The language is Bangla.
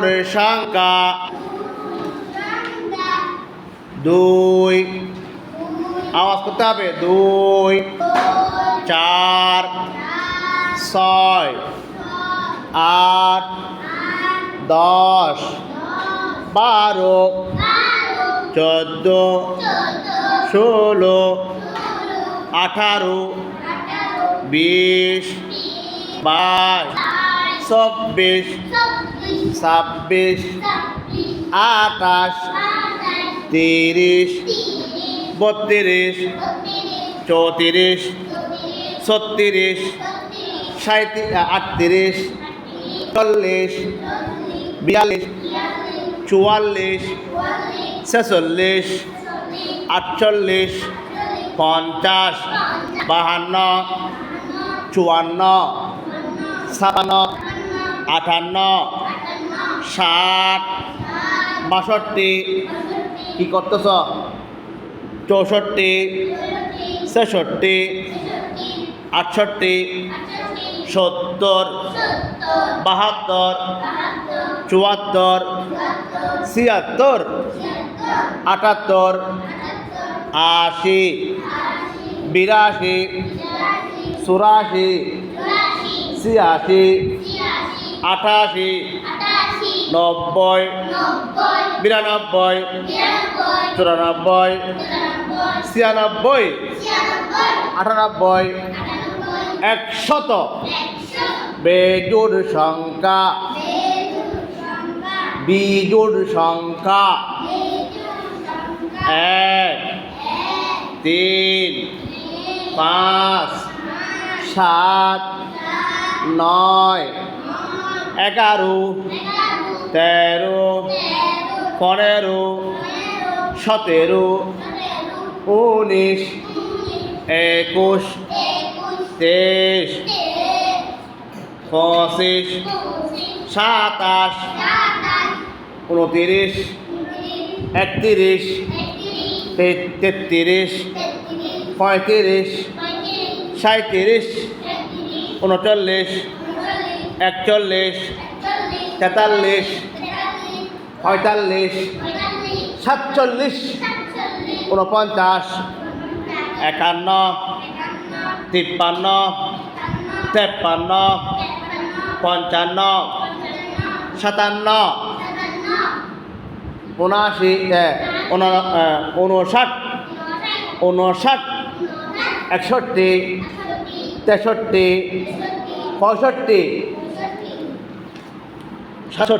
জোড় সংখ্যা 2 আওয়াজ করতে হবে 2 4 6 8 10 12 14 16 18 20 22 24 26 28 30 32 34 36 38 40 42 44 46 48 50 52 54 57 58 60 62 কি করতেছ 64 66 68 70 72 74 76 78 80 82 84 86 88 90 92 94 96 98 100 বেজোড় সংখ্যা বিজোড় সংখ্যা 1 3 5 7 9 11 13 15 17 19 21 23 25 27 29 31 33 35 37 39 41 43 45 47 49 51 53 53 55 57 59 61 63 65 66